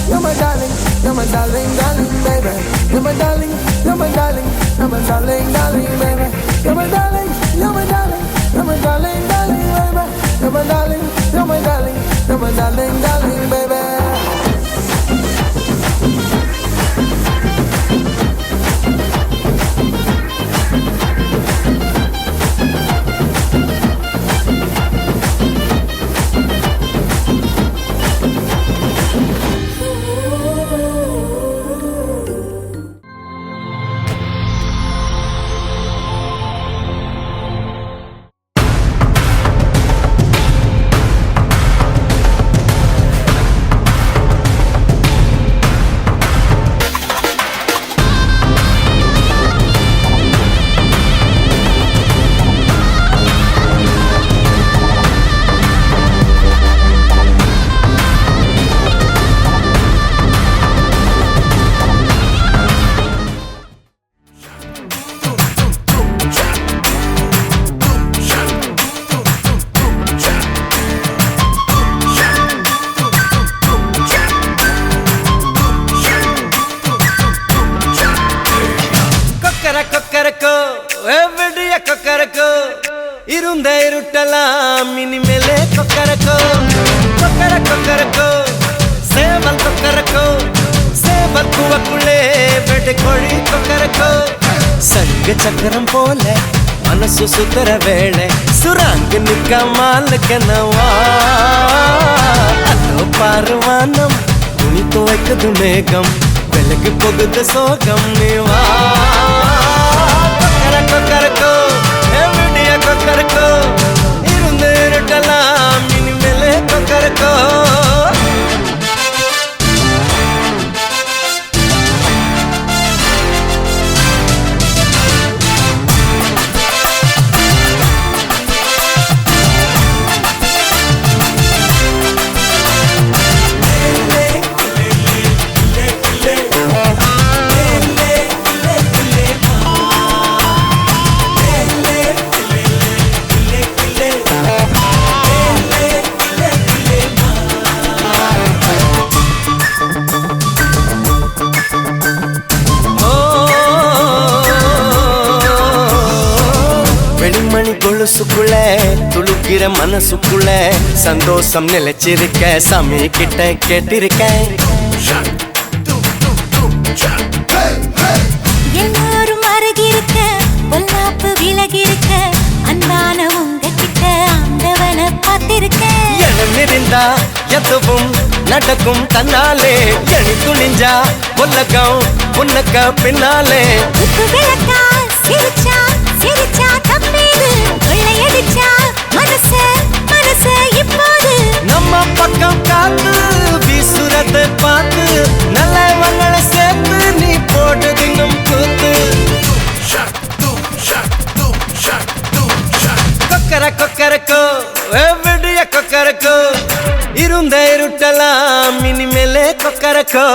you're my darling, you're my darling, darling, baby. You're my darling, you're my darling, you're my darling, darling, baby. You're my darling, you're my darling, you're my darling, darling, baby. You're my darling, you're my darling, you're my darling, darling, baby. இருந்த இருட்டலாம் இனிமேலே கொக்கரக்கோ கொக்கர கொக்கரக்கோ சேவல் கொக்கரக்கோ சேவல் கூவக்குள்ளே வெட்டு கோழி கொக்கரக்கோ சங்கு சக்கரம் போல மனசு சுத்தர வேளை சுராங்கு நிற்காமலுக்கென்னவா அதோ பாருவானம் துணி துவைக்குது மேகம் விலகு போகுது சோகம் நீவா கொக்கர கொக்கரக்கோ கொக்கரக்கோ இருந்து இருட்டலாம் இனிமேலே கொக்கரக்கோ கொலுசுக்குள்ள துளுக்கிற மனசுக்குள்ள சந்தோஷம் நிலைச்சிருக்க சாமி கிட்ட கேட்டிருக்கேன் எல்லாரும் அருகிருக்க பொல்லாப்பு விலகிருக்க அன்பான உங்ககிட்ட ஆண்டவனை பார்த்திருக்கேன் எண்ணம் இருந்தா எதுவும் நடக்கும் தன்னாலே எணி துணிஞ்சா உலகம் உனக்க பின்னாலே விளக்கா சிரிச்சா சிரிச்சா தப்பேது கொள்ளையடிச்சா மனசு மனசு இப்போது நம்ம பக்கம் காத்து வீசுறத பார்த்து நல்லவங்களை சேர்த்து நீ போடுது நம் கூத்து கொக்கர கொக்கரக்கோ விடிய கொக்கரக்கோ இருந்த இருட்டலாம் இனிமேலே கொக்கரக்கோ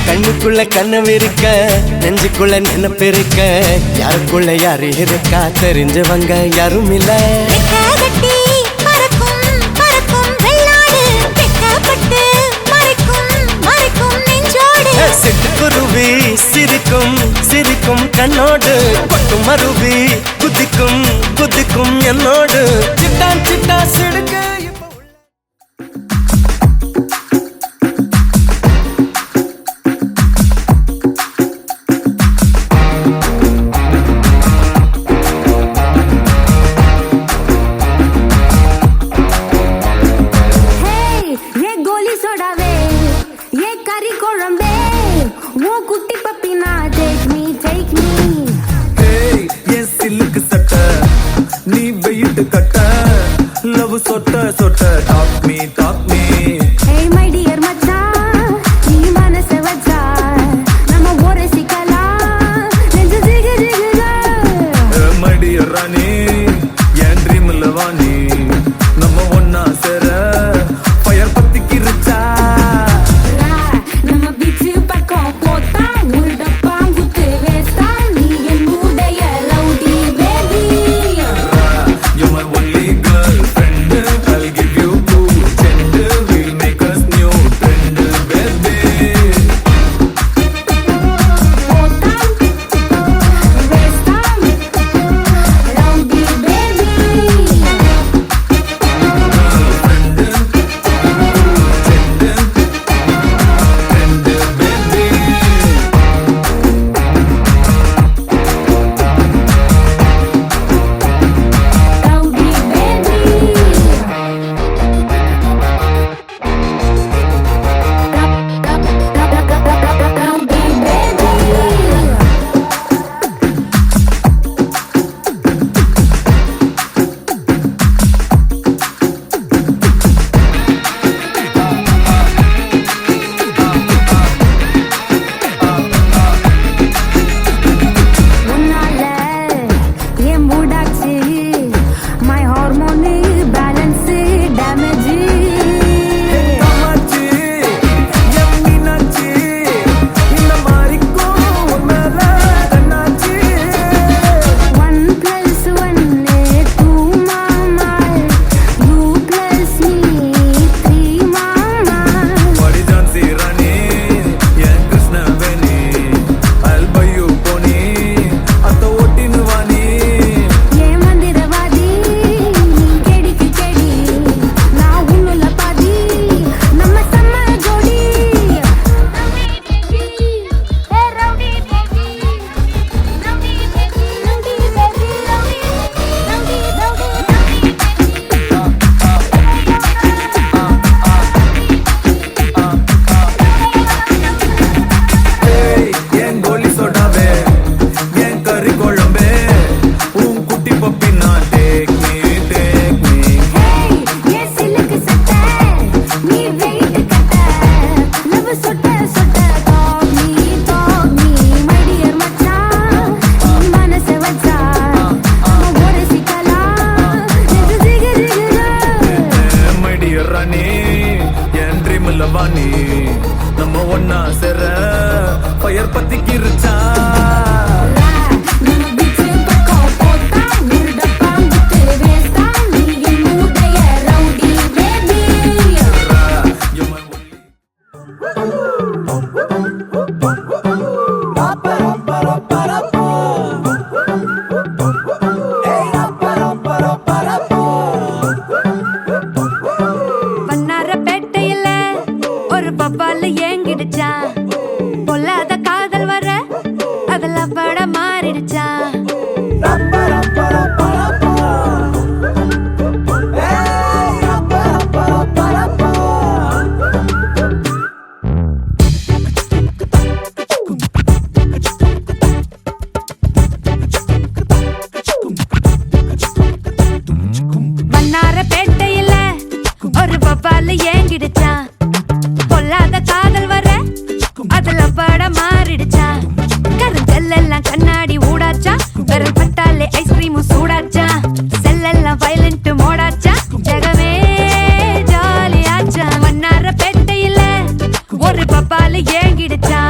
கண்ணுக்குள்ள கனவு இருக்க நெஞ்சுக்குள்ள நினைப்பு இருக்க யாருக்குள்ள யாரு இருக்கா தெரிஞ்சவங்க யாரும் இல்ல சிட்டுக்குருவி சிரிக்கும் சிரிக்கும் கண்ணோடு கொட்டு மருவி குதிக்கும் குதிக்கும் என்னோடு சிட்டா சிட்டா சிடுக்கு நீ வெயிட்டு கட்ட லவ் சொட்ட சொட்ட talk me Hey my dear மச்சான் நீ மனச வச்சா நம்ம ஒரு சிக்கலாம் நெஞ்சு ஜிகு ஜிகுதா மடி ராணி என் ட்ரீம்ல வாணி நம்ம ஒன்னா சேர ஃபயர் பத்திக்கிருச்சா நம்ம பீச் பக்கம் போத்தா உள்ள பாங்குத்து வேஸ்டா நீ என் மூடைய rowdy baby You're my only girlfriend I'll give you two gender we'll make us new trend baby போத்தா வேஸ்டா ரவுடி பேபி Rowdy baby. உன்னால என் மூடாச்சு my hormone balance damage Kamakshi என் மீனாட்சி இந்த மாதிரிக்கும் உன் மேல கண்ணாச்சி 1 plus 1 2 mama you plus me 3 mama படிஜான் சீராணி N Krishnaveni I'll buy you pony அத்த ஓட்டின்னு வாணி ஏ மந்திரவாதி நீ கெடிக்கு கெடி நான் உன்னுல பாதி நம்ம செம்ம ஜோடி rowdy baby rowdy baby rowdy baby rowdy ஏய் என் கோலி சோடாவே என் கறி குழம்பே உன் குட்டி பப்பி நான் டேக் மீ ஹேய் ஏ சிலுக்கு சட்ட நீ வெயிட் கட்ட லவ் சொட்ட சொட்ட டாக் மீ மை டியர் மச்சான் நீ மனச வச்சா நம்ம ஒரு சிக்கலாம் நெஞ்சு ஜிகு ஜிகுதா மடி ராணி என் ட்ரீம்ல வாணி நம்ம ஒன்னா சேர ஃபயர் பத்திக்கிருச்சா நம்ம பீச் பக்கம் போத்தா உள்ள பாங்குத்து வேஸ்டா நீ என் மூடைய rowdy baby You're my only வண்ணாரப்பேட்டையில ஒரு பப்பால ஏங்கிடுச்சா பொல்லாத காதல் வர அதுல பட மாறிடுச்சா வண்ணாரப்பேட்டையில ஒரு பப்பால ஏங்கிடுச்சா பொல்லாத காதல் வர அதுல பட மாறிடுச்சா கருங்கல்லாம் கண்ணாடி ஊடாச்சா வெறும் பட்டாலே ஐஸ்கிரீமும் சூடாச்சா செல்லெல்லாம் வயலண்ட் மோடாச்சா ஜெகமே ஜாலியாச்சா வண்ணாரப்பேட்டையில ஒரு பப்பால ஏங்கிடுச்சா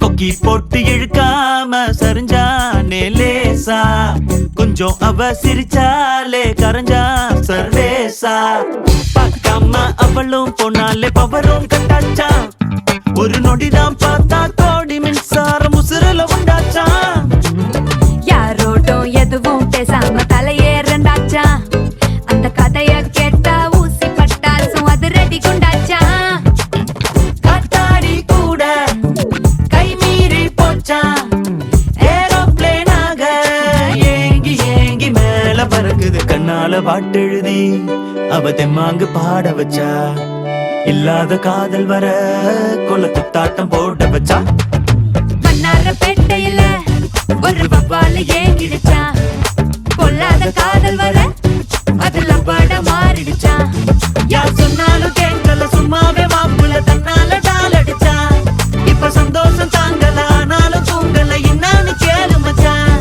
கொக்கி போட்டு இழுக்காம சரிஞ்சானே லேசா கொஞ்சம் அவ சிரிச்சாலே கரைஞ்சா சர்வேசா பார்க்காம அவளும் போனாலே பவரும் கட்டாச்சா ஒரு நொடிதான் பார்த்தா கோடி மின்சாரம் உசுரல உண்டாச்சா யாரோட்டும் எதுவும் பேசாம தலையேறண்டாச்சா அந்த கதைய கேட்டா ஊசி பட்டாசும் அது ரெடி குண்டாச்சா காத்தாடி கூட கை மீறி போச்சா ஏரோப்ளேனாக ஏங்கி ஏங்கி மேல பறக்குது கண்ணால பாட்டெழுதி அவ தெம்மாங்கு பாட வச்சா இல்லாத காதல் வர கொல்ல துத்தாட்டம் போட வச்சா மன்னார பேட்டையில ஒரு வவ்வால ஏங்கிடுச்சா கொல்லாத காதல் வர அதுல பட மாறிடுச்சா யார் சொன்னாலும் கேட்கல சும்மாவே மாப்புல தன்னால டால் அடிச்சா இப்ப சந்தோஷம் தாங்கல ஆனாலும் தூங்கல என்னன்னு கேளு மச்சான்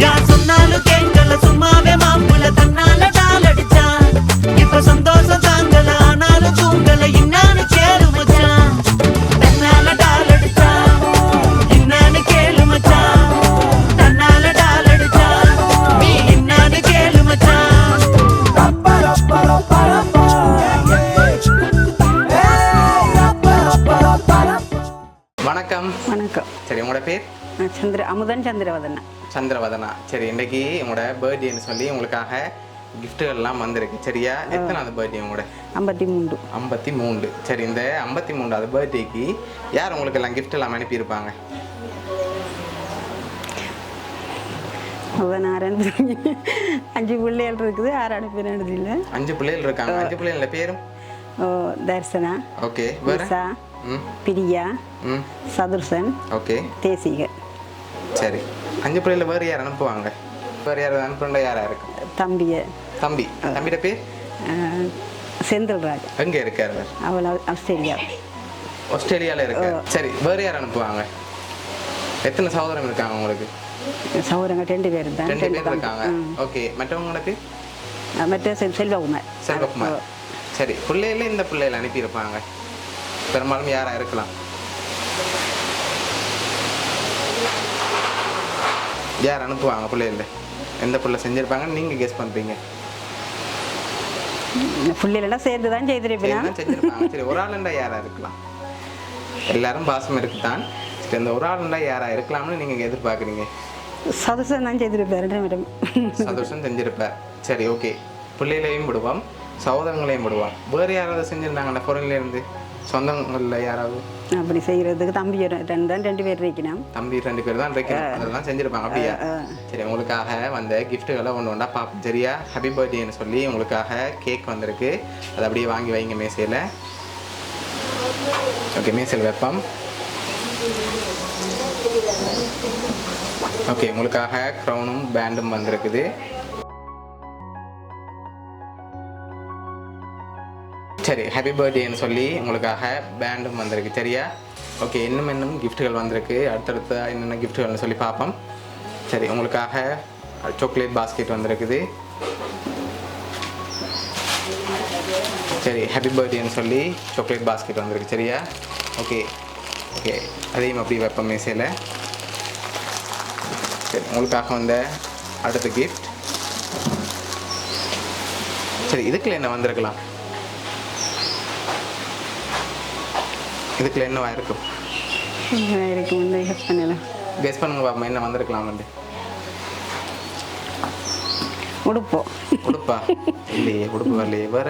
யார் சொன்னாலும் கேட்கல சும்மாவே மாப்புல தன்னால டால் அடிச்சா இப்ப சந்தோஷம் தாங்கல ஆனாலும் தூங்கல என்னன்னு கேளு மச்சான் தன்னால டால் அடிச்சா என்னன்னு கேளு மச்சான் தன்னால டால் அடிச்சா நீ என்னன்னு கேளு மச்சான் வணக்கம். வணக்கம். சரி, உங்களோட பேர்? அமுதன் சந்திரவதனா. சந்திரவதனா. சரி, இன்னைக்கு உங்களோட பர்த்டேன்னு சொல்லி உங்களுக்காக கிஃப்ட்டுகள்லாம் வந்திருக்கு. சரியா? எத்தனாவது பர்த்டே உங்களோட? 53. 53. சரி, இந்த 53வது பர்த்டேக்கு யார் உங்களுக்கு எல்லாம் கிஃப்ட் எல்லாம் அனுப்பியிருப்பாங்க? அவன் 5 பிள்ளைகள் இருக்குது, 6 அனுப்பினது இல்லை. 5 பிள்ளைகள் இருக்காங்க. 5 பிள்ளைகள பேரும்? தர்சனா. ஓகே. வேற? பிரியா. சதுர்சன். ஓகே. தேசிகன். சரி, 5 பிள்ளைகள வேறு யார் அனுப்புவாங்க? வேறு யார் அனுப்புறா? யாரா இருக்கு? தம்பிய. தம்பி. தம்பியோட பேர்? செந்தில்ராஜ். எங்க இருக்காரு? அவள் ஆஸ்திரேலியா. ஆஸ்திரேலியாவில் இருக்கு. சரி, வேறு யார் அனுப்புவாங்க? எத்தனை சகோதரம் இருக்காங்க உங்களுக்கு? சகோதரங்க 2 பேர் தான். 2 பேர் இருக்காங்க. ஓகே. மற்றவங்களுக்கு? மற்ற செல்வகுமார். செல்வகுமார். சரி, பிள்ளைகள இந்த பிள்ளைகளை அனுப்பியிருப்பாங்க. பெரும்பாலும் யாரா இருக்கலாம்? யார் அனுப்புவாங்க பிள்ளைகள? எந்த பிள்ளை செஞ்சிருப்பாங்கன்னு நீங்க கெஸ் பண்றீங்க? பிள்ளைகளெல்லாம் சேர்ந்து தான் செய்திருப்பேன். செஞ்சிருப்பாங்க. சரி, ஒரு ஆளுண்டா யாரா இருக்கலாம்? எல்லாரும் பாசம் இருக்குதான். சரி, அந்த ஒரு ஆளுண்டா யாரா இருக்கலாம்னு நீங்க எதிர்பார்க்குறீங்க? சதுசன் தான் செய்திருப்பார். சந்தோஷம் செஞ்சிருப்பார். சரி, ஓகே. பிள்ளைகளையும் விடுவோம், சகோதரங்களையும் விடுவோம். வேறு யாராவது செஞ்சிருந்தாங்கண்ணா பொருள்ல இருந்து? சொந்தங்கள்ல யாராவது? அப்படி செய்யறதுக்கு தம்பி 2 பேர் இருக்கணும். தம்பி 2 பேர் தான் இருக்கணும். அதெல்லாம் செஞ்சிருப்பாங்க. அப்படியா? சரி, உங்களுக்காக வந்த கிஃப்ட்டுகளை ஒன்றா பார்ப்போம். சரியா? ஹாப்பி பர்த்டேன்னு சொல்லி உங்களுக்காக கேக் வந்திருக்கு. அதை அப்படியே வாங்கி வைங்க மேசையில். ஓகே, மேசையில் வைப்போம். ஓகே, உங்களுக்காக க்ரௌனும் பேண்டும் வந்திருக்குது. சரி, ஹாப்பி பர்த்டேன்னு சொல்லி உங்களுக்காக பேண்டும் வந்திருக்கு. சரியா? ஓகே, இன்னும் கிஃப்ட்டுகள் வந்திருக்கு. அடுத்தடுத்த என்னென்ன கிஃப்ட்டுகள்னு சொல்லி பார்ப்போம். சரி, உங்களுக்காக சாக்லேட் பாஸ்கெட் வந்திருக்குது. சரி, ஹாப்பி பர்த்டேன்னு சொல்லி சாக்லேட் பாஸ்கெட் வந்திருக்கு. சரியா? ஓகே. ஓகே, அதையும் அப்படி வைப்போம் மேசையில். சரி, உங்களுக்காக வந்த அடுத்த கிஃப்ட். சரி, இதுக்குள்ள என்ன வந்திருக்கலாம்? இதுக்குள்ள என்னவா இருக்கும்? கெஸ் பண்ணுங்க பாப்பா, என்ன வந்திருக்கலாம்? உடுப்பா? இல்லையே, உடுப்பு வரலையே. வேற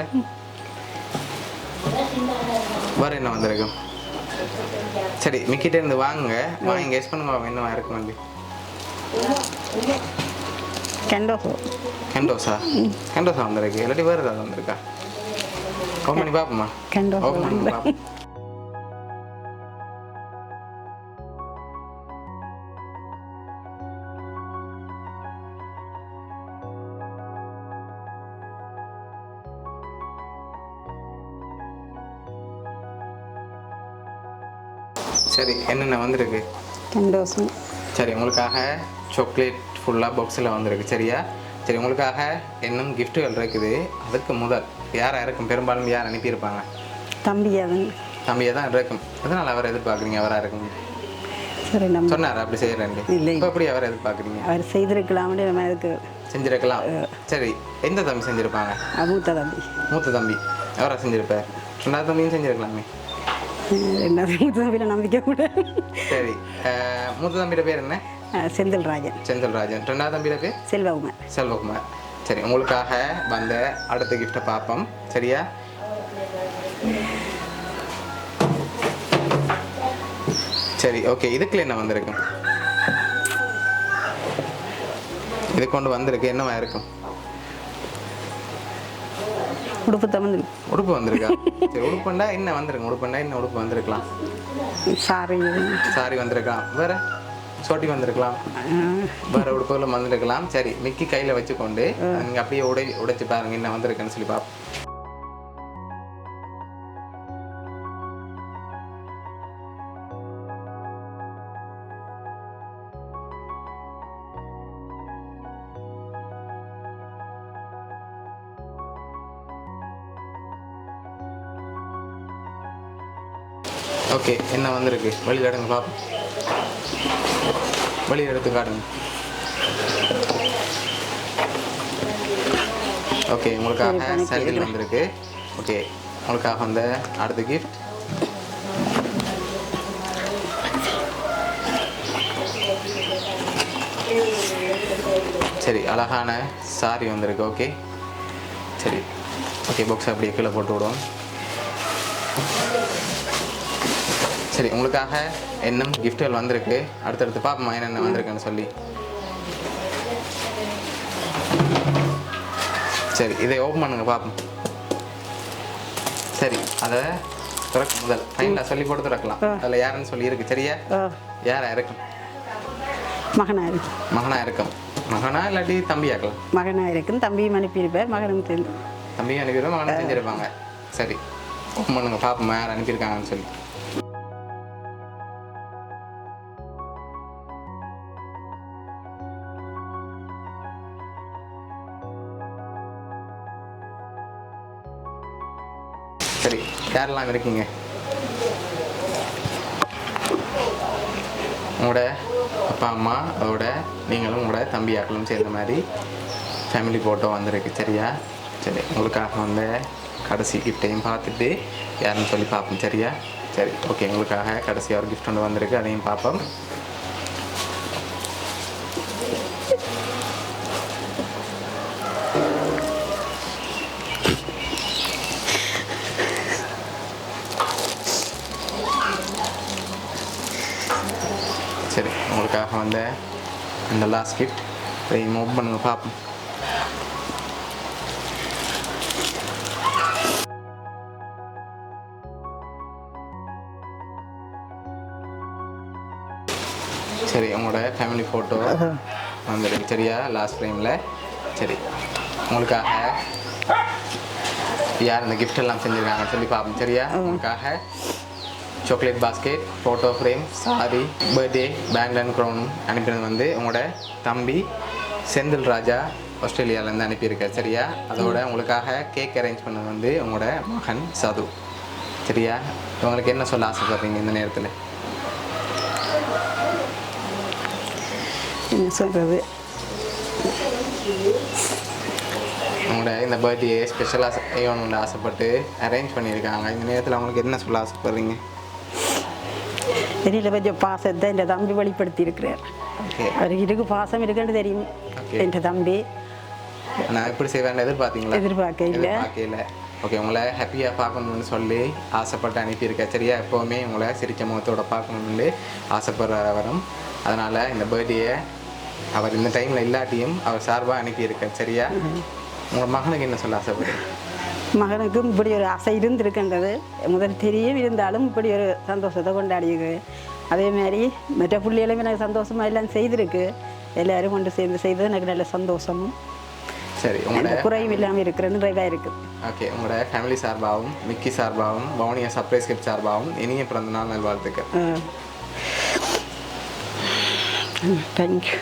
என்ன வந்திருக்கும்? சரி, மிக்கிட்ட இருந்து வாங்க கெஸ் பண்ணுங்க என்னவா இருக்கும்? கெண்டோஸா வந்திருக்கு. இல்லாட்டி வேறு ஏதாவது வந்திருக்கா? ஓப்பன் பண்ணி பார்ப்போமா? ஓப்பன் பண்ணி பார்ப்போம். சரி, என்னென்ன வந்திருக்கு? சரி, உங்களுக்காக சாக்லேட் ஃபுல்லாக பாக்ஸில் வந்திருக்கு. சரியா? சரி, உங்களுக்காக இன்னும் கிஃப்ட்டுகள் இருக்குது. அதுக்கு முதல் யாராக இருக்கும்? பெரும்பாலும் யார் அனுப்பியிருப்பாங்க? தம்பியாக தான் இருக்கும். அதனால் அவரை எதிர்பார்க்குறீங்க? அவராக இருக்கும் சொன்னார் அப்படி செய்கிறேன். இப்போ எப்படி அவரை எதிர்பார்க்குறீங்க? அவர் செய்திருக்கலாம், செஞ்சிருக்கலாம். சரி, எந்த தம்பி செஞ்சுருப்பாங்க? மூத்த தம்பி. அவராக செஞ்சுருப்பார். 2வது தம்பியும் செஞ்சுருக்கலாமே. ரெண்டாவது மூத்த தம்பியில் நம்பிக்கை கூட சரி மூத்த தம்பியோட பேர் என்ன? செந்தில்ராஜன். செந்தில்ராஜன். ரெண்டாவது தம்பியோட பேர்? செல்வகுமார். செல்வகுமார். சரி, உங்களுக்காக வந்த அடுத்த கிஃப்ட்டை பார்ப்போம். சரியா? சரி, ஓகே. இதுக்குள்ள என்ன வந்திருக்கும்? இது கொண்டு வந்திருக்கு, என்னவா இருக்கும்? உடுப்பு தம்பி. உடுப்பு வந்திருக்கா? சரி, உடுப்புண்டா என்ன வந்திருக்கும்? உடுப்புண்டா என்ன உடுப்பு வந்திருக்கலாம்? சாரி. சாரி வந்திருக்கலாம். வேற சோட்டி வந்திருக்கலாம். வேற உடுப்புகளும் வந்திருக்கலாம். சரி, மிக்கி கையில் வச்சுக்கொண்டு நீங்கள் அப்படியே உடைச்சு பாருங்க என்ன வந்திருக்குன்னு சொல்லி பார்ப்போம். ஓகே, என்ன வந்திருக்கு? வெளியில் எடுங்க பார்ப்போம். வெளியில் எடுத்து காட்டுங்க. ஓகே, உங்களுக்காக சைக்கிள் வந்திருக்கு. ஓகே, உங்களுக்காக வந்த அடுத்த கிஃப்ட் சரி, அழகான சாரி வந்திருக்கு. ஓகே சரி, ஓகே. பாக்ஸ் அப்படியே கீழே போட்டு விடுவோம். சரி, உங்களுக்காக இன்னும் கிஃப்ட்டுகள் வந்திருக்கு. அடுத்தடுத்து பார்ப்போமா என்னென்ன வந்திருக்குன்னு சொல்லி. சரி, இதை ஓப்பன் பண்ணுங்க பார்ப்போம். சரி, அதை திறக்க முதல் ஃபைனலாக சொல்லி போட்டு திறக்கலாம். அதில் யாருன்னு சொல்லி இருக்கு. சரியா? யாரா இருக்கும்? மகனா இருக்கும். மகனா இருக்கும். மகனா இல்லாட்டி தம்பியாக்கலாம்? மகனா இருக்கும். தம்பியும் அனுப்பியிருப்பேன், மகனும் தெரிஞ்சு. தம்பியும் அனுப்பிடுவோம், மகனும் செஞ்சிருப்பாங்க. சரி, ஓப்பன் பண்ணுங்க பார்ப்போம் யார் அனுப்பியிருக்காங்கன்னு சொல்லி. சரி, யாரெல்லாம் இருக்கீங்க? உங்களோட அப்பா அம்மா, அதோட நீங்களும் உங்களோட தம்பியாக்களும் சேர்ந்த மாதிரி ஃபேமிலி ஃபோட்டோ வந்திருக்கு. சரியா? சரி, உங்களுக்காக வந்து கடைசி கிஃப்டையும் பார்த்துட்டு யாருன்னு சொல்லி பார்ப்போம். சரியா? சரி, ஓகே. உங்களுக்காக கடைசியாக ஒரு கிஃப்ட் ஒன்று வந்திருக்கு, அதையும் பார்ப்போம். சரி, உங்களுக்காக வந்த அந்த லாஸ்ட் கிஃப்ட் அதையும் ஓப்பன் பண்ணுங்க பார்ப்போம். சரி, உங்களோட ஃபேமிலி ஃபோட்டோ வந்துருக்கு. சரியா? லாஸ்ட் ஃப்ரேமில். சரி, உங்களுக்காக யார் இந்த கிஃப்ட் எல்லாம் செஞ்சுருக்காங்கன்னு சொல்லி பார்ப்போம். சரியா? உங்களுக்காக chocolate basket, photo frame, sorry, birthday band and க்ரௌனும் அனுப்பினது வந்து உங்களோட தம்பி செந்தில் ராஜா ஆஸ்திரேலியாவிலேருந்து அனுப்பியிருக்கார். சரியா? அதோட உங்களுக்காக கேக் அரேஞ்ச் பண்ணது வந்து உங்களோட மகன் சது. சரியா? உங்களுக்கு என்ன சொல்ல ஆசைப்படுறீங்க இந்த நேரத்தில்? என்ன சொல்கிறது, உங்களோட இந்த பர்த்டே ஸ்பெஷலாக செய்யணும்னு ஆசைப்பட்டு அரேஞ்ச் பண்ணியிருக்காங்க. இந்த நேரத்தில் அவங்களுக்கு என்ன சொல்ல ஆசைப்படுறீங்க? தெரியல, கொஞ்சம் பாசத்தை என் தம்பி வெளிப்படுத்தி இருக்கிறார். ஓகே, அவருக்கு இருக்கு பாசம் இருக்குன்னு தெரியும். என் தம்பி நான் எப்படி செய்வேன் எதிர்பார்த்தீங்களா? எதிர்பார்க்கல. ஓகே, உங்களை ஹாப்பியாக பார்க்கணும்னு சொல்லி ஆசைப்பட்டு அனுப்பியிருக்கேன். சரியா? எப்போவுமே உங்களை சிரிச்ச முகத்தோடு பார்க்கணும்னு ஆசைப்படுறவரும், அதனால் இந்த பர்த்டேயை அவர் இந்த டைமில் இல்லாட்டியும் அவர் சார்பாக அனுப்பியிருக்கார். சரியா? உங்கள் மகனுக்கு என்ன சொல்ல ஆசைப்படுறீங்க? மகனுக்கும் இப்படி ஒரு ஆசை இருந்திருக்கின்றது. முதல் தெரியும், இருந்தாலும் இப்படி ஒரு சந்தோஷத்தை கொண்டாடியிருக்கு. அதே மாதிரி மற்ற பிள்ளைகளும் எனக்கு சந்தோஷமாக எல்லாம் செய்திருக்கு. எல்லோரும் கொண்டு சேர்ந்து செய்தது எனக்கு நல்ல சந்தோஷமும் சரி, உங்களோட குறையும் இல்லாமல் இருக்கிற நிறைவாக இருக்குது. ஓகே, உங்களோட ஃபேமிலி சார்பாகவும் மிக்கி சார்பாகவும் பவுனியா சர்ப்ரைஸ் கிஃப்ட் சார்பாகவும் இனிய பிறந்தநாள் நல்வாழ்த்துக்கள். தேங்க்யூ.